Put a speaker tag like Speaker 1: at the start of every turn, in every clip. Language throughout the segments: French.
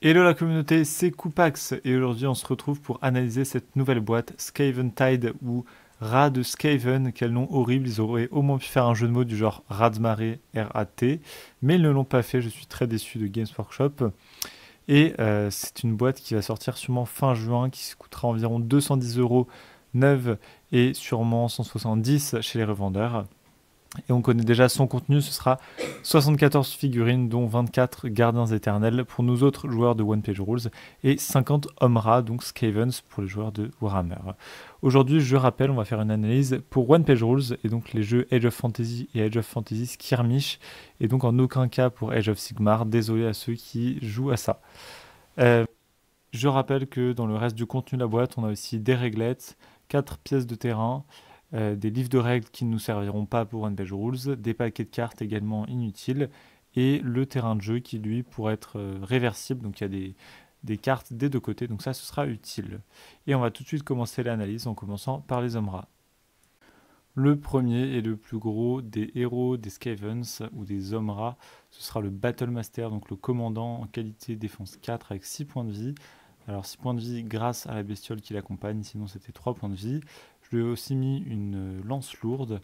Speaker 1: Hello la communauté, c'est Koupax et aujourd'hui on se retrouve pour analyser cette nouvelle boîte Skaven Tide ou Rat de Skaven. Quel nom horrible, ils auraient au moins pu faire un jeu de mots du genre rat de marée, R-A-T, mais ils ne l'ont pas fait, je suis très déçu de Games Workshop. Et c'est une boîte qui va sortir sûrement fin juin, qui coûtera environ 210 € neuve et sûrement 170 chez les revendeurs. Et on connaît déjà son contenu, ce sera 74 figurines, dont 24 gardiens éternels pour nous autres joueurs de One Page Rules, et 50 Omra, donc Skavens pour les joueurs de Warhammer. Aujourd'hui, je rappelle, on va faire une analyse pour One Page Rules, et donc les jeux Age of Fantasy et Age of Fantasy Skirmish, et donc en aucun cas pour Age of Sigmar, désolé à ceux qui jouent à ça. Je rappelle que dans le reste du contenu de la boîte, on a aussi des réglettes, 4 pièces de terrain, des livres de règles qui ne nous serviront pas pour One Page Rules, des paquets de cartes également inutiles, et le terrain de jeu qui lui pourrait être réversible, donc il y a des cartes des deux côtés, donc ça ce sera utile. Et on va tout de suite commencer l'analyse en commençant par les Omra. Le premier et le plus gros des héros des Skavens ou des Omra, ce sera le Battle Master, donc le commandant en qualité défense 4 avec 6 points de vie. Alors 6 points de vie grâce à la bestiole qui l'accompagne, sinon c'était 3 points de vie. Je lui ai aussi mis une lance lourde.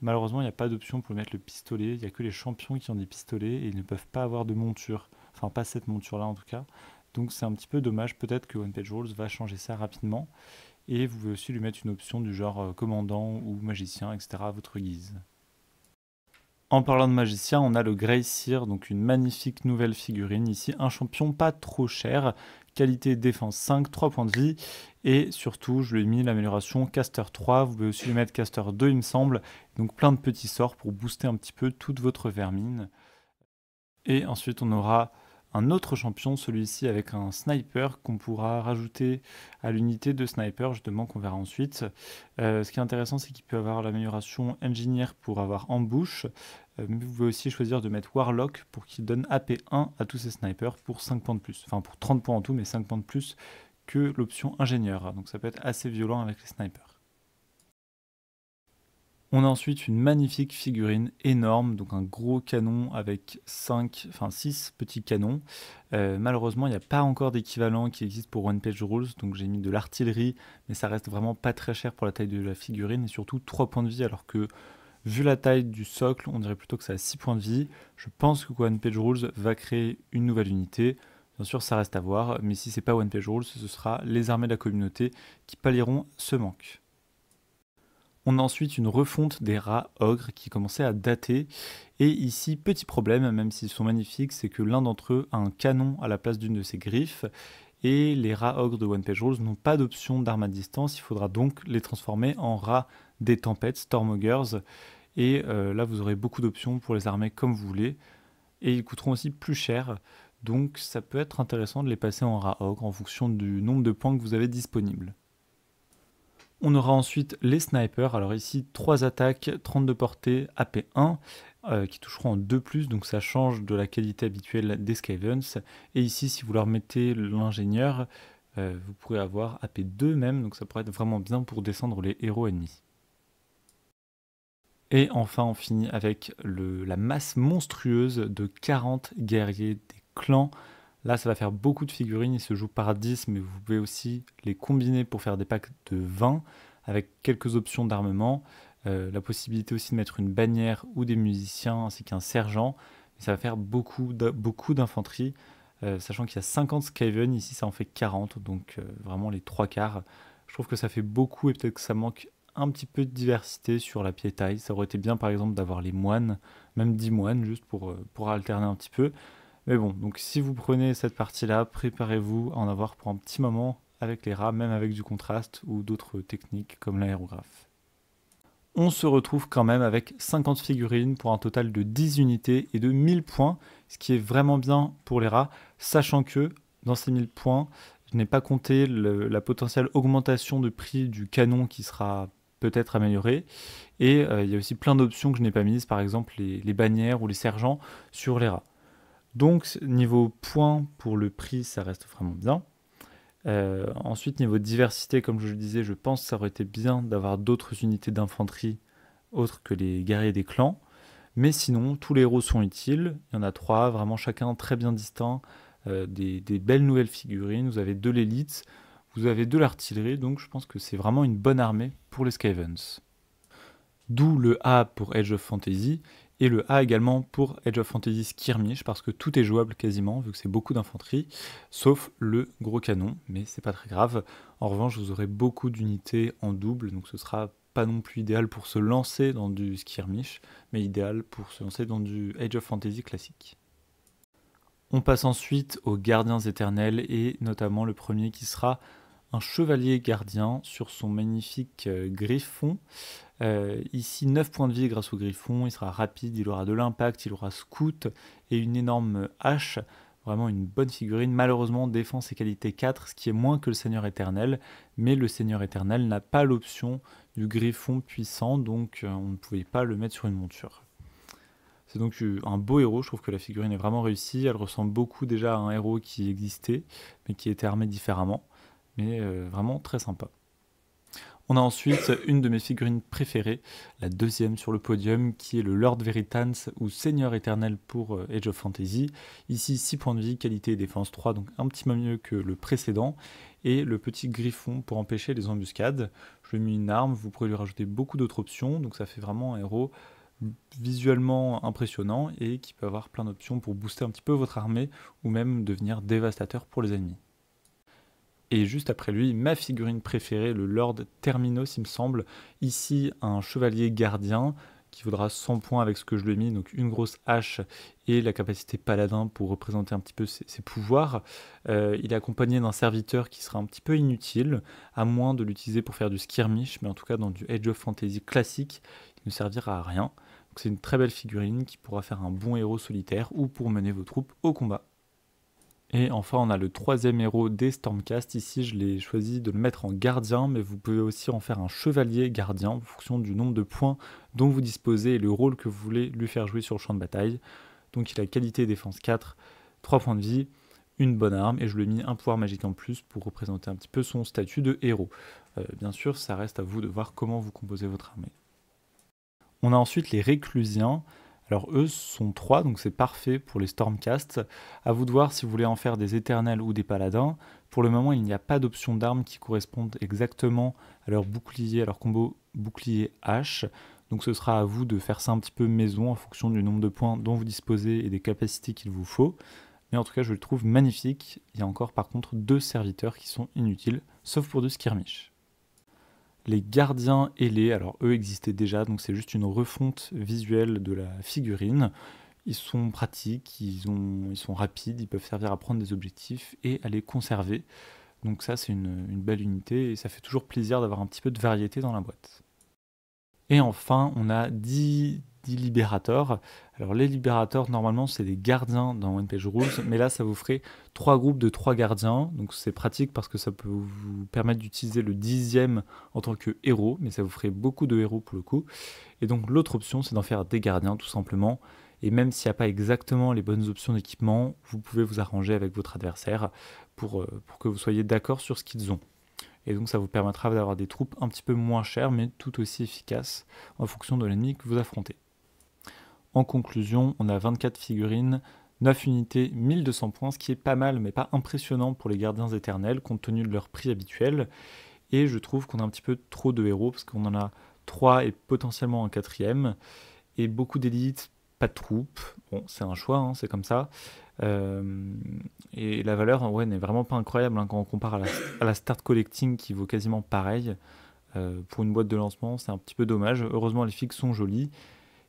Speaker 1: Malheureusement, il n'y a pas d'option pour mettre le pistolet. Il n'y a que les champions qui ont des pistolets et ils ne peuvent pas avoir de monture. Enfin, pas cette monture-là en tout cas. Donc c'est un petit peu dommage. Peut-être que One Page Rules va changer ça rapidement. Et vous pouvez aussi lui mettre une option du genre commandant ou magicien, etc. à votre guise. En parlant de magicien, on a le Grey Seer, donc une magnifique nouvelle figurine. Ici, un champion pas trop cher, qualité défense 5, 3 points de vie. Et surtout, je lui ai mis l'amélioration Caster 3. Vous pouvez aussi lui mettre Caster 2, il me semble. Donc plein de petits sorts pour booster un petit peu toute votre vermine. Et ensuite, on aura un autre champion, celui-ci avec un sniper qu'on pourra rajouter à l'unité de sniper, justement, qu'on verra ensuite. Ce qui est intéressant, c'est qu'il peut avoir l'amélioration engineer pour avoir ambush, mais vous pouvez aussi choisir de mettre warlock pour qu'il donne AP 1 à tous ces snipers pour 5 points de plus. Enfin, pour 30 points en tout, mais 5 points de plus que l'option ingénieur. Donc ça peut être assez violent avec les snipers. On a ensuite une magnifique figurine énorme, donc un gros canon avec 6 petits canons. Malheureusement, il n'y a pas encore d'équivalent qui existe pour One Page Rules, donc j'ai mis de l'artillerie, mais ça reste vraiment pas très cher pour la taille de la figurine, et surtout 3 points de vie, alors que vu la taille du socle, on dirait plutôt que ça a 6 points de vie. Je pense que One Page Rules va créer une nouvelle unité. Bien sûr, ça reste à voir, mais si c'est pas One Page Rules, ce sera les armées de la communauté qui pallieront ce manque. On a ensuite une refonte des rats ogres qui commençait à dater. Et ici, petit problème, même s'ils sont magnifiques, c'est que l'un d'entre eux a un canon à la place d'une de ses griffes. Et les rats ogres de One Page Rules n'ont pas d'option d'arme à distance. Il faudra donc les transformer en rats des tempêtes, Stormogers. Et là, vous aurez beaucoup d'options pour les armer comme vous voulez. Et ils coûteront aussi plus cher. Donc ça peut être intéressant de les passer en rats ogres en fonction du nombre de points que vous avez disponibles. On aura ensuite les snipers. Alors ici, 3 attaques, 32 portées, AP1, qui toucheront en 2+, donc ça change de la qualité habituelle des Skavens. Et ici, si vous leur mettez l'ingénieur, vous pourrez avoir AP2 même, donc ça pourrait être vraiment bien pour descendre les héros ennemis. Et enfin, on finit avec la masse monstrueuse de 40 guerriers des clans. Là, ça va faire beaucoup de figurines, ils se jouent par 10, mais vous pouvez aussi les combiner pour faire des packs de 20, avec quelques options d'armement, la possibilité aussi de mettre une bannière ou des musiciens, ainsi qu'un sergent. Et ça va faire beaucoup d'infanterie, sachant qu'il y a 50 Skaven, ici ça en fait 40, donc vraiment les 3 quarts. Je trouve que ça fait beaucoup et peut-être que ça manque un petit peu de diversité sur la piétaille. Ça aurait été bien par exemple d'avoir les moines, même 10 moines, juste pour alterner un petit peu. Mais bon, donc si vous prenez cette partie-là, préparez-vous à en avoir pour un petit moment avec les rats, même avec du contraste ou d'autres techniques comme l'aérographe. On se retrouve quand même avec 50 figurines pour un total de 10 unités et de 1000 points, ce qui est vraiment bien pour les rats, sachant que dans ces 1000 points, je n'ai pas compté la potentielle augmentation de prix du canon qui sera peut-être améliorée. Et il y a aussi plein d'options que je n'ai pas mises, par exemple les bannières ou les sergents sur les rats. Donc niveau points pour le prix, ça reste vraiment bien. Ensuite, niveau diversité, comme je le disais, je pense que ça aurait été bien d'avoir d'autres unités d'infanterie autres que les guerriers des clans. Mais sinon, tous les héros sont utiles. Il y en a 3, vraiment chacun très bien distinct. Des belles nouvelles figurines. Vous avez de l'élite, vous avez de l'artillerie, donc je pense que c'est vraiment une bonne armée pour les Skavens. D'où le A pour Age of Fantasy, et le A également pour Age of Fantasy Skirmish, parce que tout est jouable quasiment, vu que c'est beaucoup d'infanterie, sauf le gros canon, mais c'est pas très grave. En revanche, vous aurez beaucoup d'unités en double, donc ce sera pas non plus idéal pour se lancer dans du Skirmish, mais idéal pour se lancer dans du Age of Fantasy classique. On passe ensuite aux gardiens éternels, et notamment le premier qui sera un chevalier gardien sur son magnifique griffon. Ici 9 points de vie grâce au griffon, il sera rapide, il aura de l'impact, il aura scout et une énorme hache, vraiment une bonne figurine. Malheureusement défense et qualité 4, ce qui est moins que le Seigneur éternel, mais le Seigneur éternel n'a pas l'option du griffon puissant, donc on ne pouvait pas le mettre sur une monture. C'est donc un beau héros, je trouve que la figurine est vraiment réussie, elle ressemble beaucoup déjà à un héros qui existait, mais qui était armé différemment, mais vraiment très sympa. On a ensuite une de mes figurines préférées, la deuxième sur le podium, qui est le Lord Veritans ou Seigneur éternel pour Age of Fantasy. Ici 6 points de vie, qualité et défense 3, donc un petit peu mieux que le précédent. Et le petit griffon pour empêcher les embuscades. Je lui ai mis une arme, vous pourrez lui rajouter beaucoup d'autres options, donc ça fait vraiment un héros visuellement impressionnant et qui peut avoir plein d'options pour booster un petit peu votre armée ou même devenir dévastateur pour les ennemis. Et juste après lui, ma figurine préférée, le Lord Terminos, il me semble. Ici, un chevalier gardien qui vaudra 100 points avec ce que je lui ai mis, donc une grosse hache et la capacité paladin pour représenter un petit peu ses pouvoirs. Il est accompagné d'un serviteur qui sera un petit peu inutile, à moins de l'utiliser pour faire du skirmish, mais en tout cas dans du Age of Fantasy classique, il ne servira à rien. Donc c'est une très belle figurine qui pourra faire un bon héros solitaire ou pour mener vos troupes au combat. Et enfin, on a le troisième héros des Stormcast. Ici, je l'ai choisi de le mettre en gardien, mais vous pouvez aussi en faire un chevalier gardien en fonction du nombre de points dont vous disposez et le rôle que vous voulez lui faire jouer sur le champ de bataille. Donc il a qualité et défense 4, 3 points de vie, une bonne arme, et je lui ai mis un pouvoir magique en plus pour représenter un petit peu son statut de héros. Bien sûr, ça reste à vous de voir comment vous composez votre armée. On a ensuite les Réclusiens. Alors eux sont 3, donc c'est parfait pour les Stormcast. À vous de voir si vous voulez en faire des éternels ou des paladins. Pour le moment, il n'y a pas d'option d'armes qui correspondent exactement à leur bouclier, à leur combo bouclier hache. Donc ce sera à vous de faire ça un petit peu maison en fonction du nombre de points dont vous disposez et des capacités qu'il vous faut. Mais en tout cas, je le trouve magnifique. Il y a encore par contre 2 serviteurs qui sont inutiles, sauf pour du skirmish. Les gardiens ailés, alors eux existaient déjà, donc c'est juste une refonte visuelle de la figurine. Ils sont pratiques, ils sont rapides, ils peuvent servir à prendre des objectifs et à les conserver. Donc ça c'est une belle unité et ça fait toujours plaisir d'avoir un petit peu de variété dans la boîte. Et enfin on a 10 libérateurs. Alors les libérateurs normalement c'est des gardiens dans One Page Rules, mais là ça vous ferait 3 groupes de 3 gardiens, donc c'est pratique parce que ça peut vous permettre d'utiliser le 10e en tant que héros, mais ça vous ferait beaucoup de héros pour le coup. Et donc l'autre option c'est d'en faire des gardiens tout simplement, et même s'il n'y a pas exactement les bonnes options d'équipement, vous pouvez vous arranger avec votre adversaire pour que vous soyez d'accord sur ce qu'ils ont. Et donc ça vous permettra d'avoir des troupes un petit peu moins chères, mais tout aussi efficaces en fonction de l'ennemi que vous affrontez. En conclusion, on a 24 figurines, 9 unités, 1200 points, ce qui est pas mal, mais pas impressionnant pour les gardiens éternels, compte tenu de leur prix habituel. Et je trouve qu'on a un petit peu trop de héros, parce qu'on en a 3 et potentiellement un 4e, et beaucoup d'élites, pas de troupes. Bon, c'est un choix, hein, c'est comme ça. Et la valeur n'est vraiment pas incroyable hein, quand on compare à la Start Collecting qui vaut quasiment pareil. Pour une boîte de lancement, c'est un petit peu dommage. Heureusement, les figues sont jolies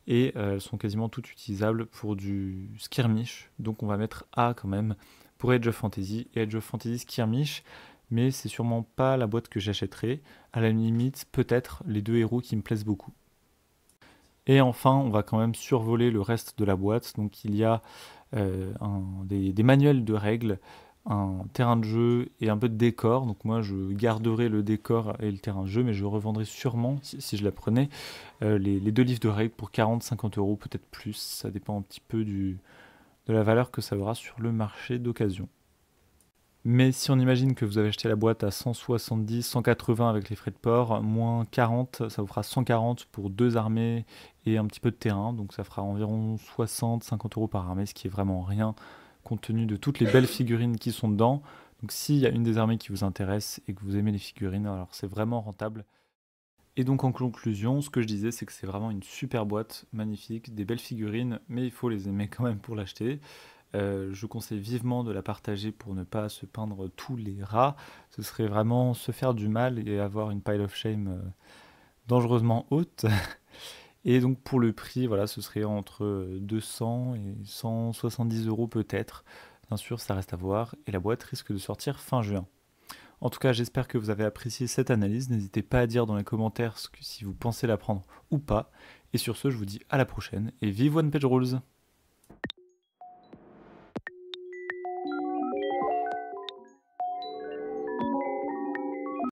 Speaker 1: et elles sont quasiment toutes utilisables pour du skirmish. Donc on va mettre A quand même pour Age of Fantasy et Age of Fantasy Skirmish, mais c'est sûrement pas la boîte que j'achèterai. À la limite, peut-être les 2 héros qui me plaisent beaucoup. Et enfin, on va quand même survoler le reste de la boîte. Donc il y a des manuels de règles, un terrain de jeu et un peu de décor. Donc moi je garderai le décor et le terrain de jeu, mais je revendrai sûrement, si je la prenais, les 2 livres de règles pour 40-50 euros, peut-être plus. Ça dépend un petit peu de la valeur que ça aura sur le marché d'occasion. Mais si on imagine que vous avez acheté la boîte à 170, 180 avec les frais de port, moins 40, ça vous fera 140 pour 2 armées et un petit peu de terrain. Donc ça fera environ 60, 50 euros par armée, ce qui est vraiment rien compte tenu de toutes les belles figurines qui sont dedans. Donc s'il y a une des armées qui vous intéresse et que vous aimez les figurines, alors c'est vraiment rentable. Et donc en conclusion, ce que je disais, c'est que c'est vraiment une super boîte, magnifique, des belles figurines, mais il faut les aimer quand même pour l'acheter. Je conseille vivement de la partager pour ne pas se peindre tous les rats. Ce serait vraiment se faire du mal et avoir une pile of shame dangereusement haute. Et donc pour le prix, voilà, ce serait entre 200 et 170 euros peut-être. Bien sûr, ça reste à voir. Et la boîte risque de sortir fin juin. En tout cas, j'espère que vous avez apprécié cette analyse. N'hésitez pas à dire dans les commentaires si vous pensez la prendre ou pas. Et sur ce, je vous dis à la prochaine et vive One Page Rules!